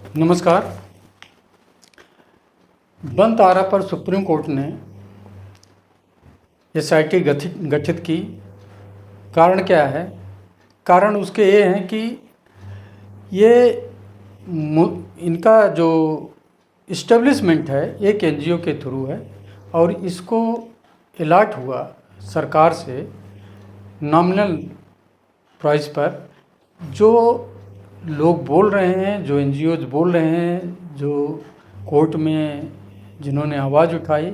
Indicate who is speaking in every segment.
Speaker 1: नमस्कार। बनतारा पर supreme court ने एसआईटी गठित की। कारण क्या है? कारण उसके ये हैं कि ये इनका जो इस्टेब्लिशमेंट है एक एनजीओ के थ्रू है और इसको अलॉट हुआ सरकार से नॉमिनल प्राइस पर। जो लोग बोल रहे हैं, जो एनजीओज बोल रहे हैं, जो कोर्ट में जिन्होंने आवाज़ उठाई,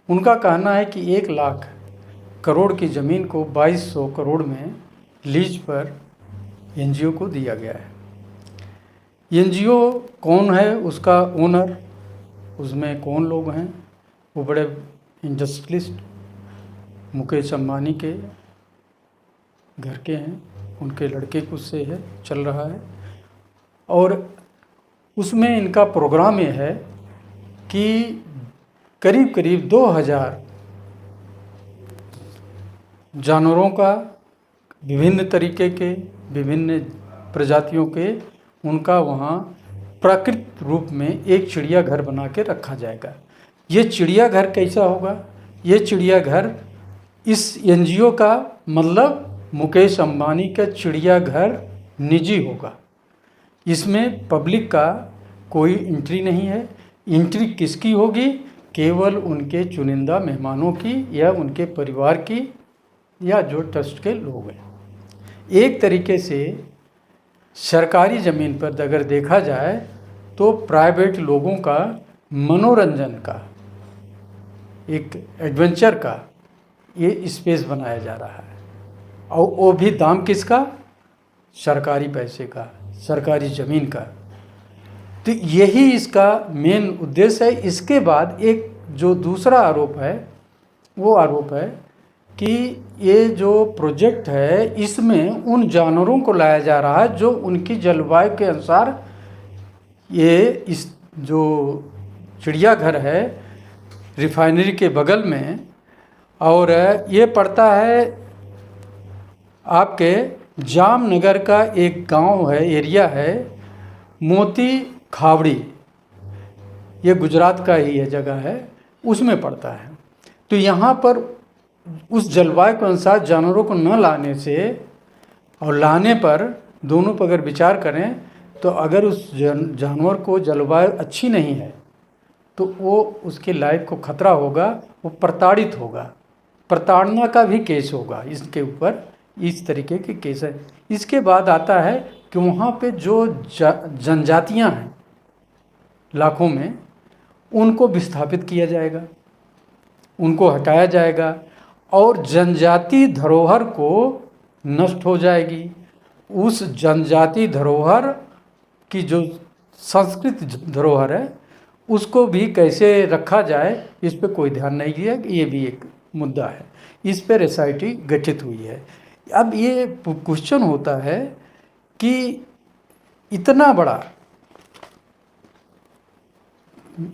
Speaker 1: उनका कहना है कि 1 लाख करोड़ की ज़मीन को 2200 करोड़ में लीज पर एनजीओ को दिया गया है। एनजीओ कौन है, उसका ओनर, उसमें कौन लोग हैं? वो बड़े इंडस्ट्रियलिस्ट मुकेश अंबानी के घर के हैं, उनके लड़के कुछ से है, चल रहा है। और उसमें इनका प्रोग्राम ये है कि करीब करीब 2000 जानवरों का, विभिन्न तरीके के, विभिन्न प्रजातियों के, उनका वहाँ प्राकृतिक रूप में एक चिड़ियाघर बना के रखा जाएगा। ये चिड़ियाघर कैसा होगा? ये चिड़ियाघर इस एनजीओ का मतलब मुकेश अंबानी का चिड़ियाघर निजी होगा। इसमें पब्लिक का कोई एंट्री नहीं है। एंट्री किसकी होगी? केवल उनके चुनिंदा मेहमानों की या उनके परिवार की या जो ट्रस्ट के लोग हैं। एक तरीके से सरकारी ज़मीन पर अगर देखा जाए तो प्राइवेट लोगों का मनोरंजन का, एक एडवेंचर का ये स्पेस बनाया जा रहा है। और वो भी दाम किसका? सरकारी पैसे का, सरकारी ज़मीन का। तो यही इसका मेन उद्देश्य है। इसके बाद एक जो दूसरा आरोप है, वो आरोप है कि ये जो प्रोजेक्ट है इसमें उन जानवरों को लाया जा रहा है जो उनकी जलवायु के अनुसार, ये इस जो चिड़ियाघर है रिफाइनरी के बगल में, और ये पड़ता है आपके जामनगर का एक गांव है, एरिया है मोती खावड़ी, ये गुजरात का ही ये जगह है, उसमें पड़ता है। तो यहाँ पर उस जलवायु के अनुसार जानवरों को न लाने से और लाने पर, दोनों पर अगर विचार करें तो अगर उस जानवर को जलवायु अच्छी नहीं है तो वो उसके लाइफ को खतरा होगा, वो प्रताड़ित होगा, प्रताड़ना का भी केस होगा इसके ऊपर। इस तरीके के केस है। इसके बाद आता है कि वहाँ पे जो जनजातियाँ हैं लाखों में, उनको विस्थापित किया जाएगा, उनको हटाया जाएगा और जनजाति धरोहर को नष्ट हो जाएगी। उस जनजाति धरोहर की जो संस्कृत धरोहर है उसको भी कैसे रखा जाए, इस पे कोई ध्यान नहीं दिया। ये भी एक मुद्दा है। इस पर एसआईटी गठित हुई है। अब ये क्वेश्चन होता है कि इतना बड़ा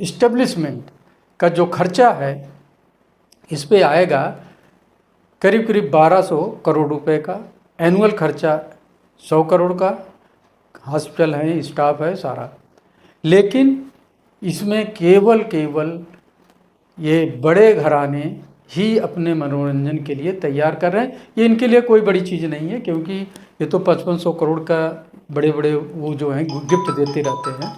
Speaker 1: इस्टेब्लिशमेंट का जो खर्चा है इस पे आएगा करीब करीब 1200 करोड़ रुपए का। एनुअल खर्चा 100 करोड़ का, हॉस्पिटल है, स्टाफ है, सारा। लेकिन इसमें केवल ये बड़े घराने ही अपने मनोरंजन के लिए तैयार कर रहे हैं। ये इनके लिए कोई बड़ी चीज़ नहीं है, क्योंकि ये तो 5500 करोड़ का बड़े बड़े वो जो हैं गिफ्ट देते रहते हैं।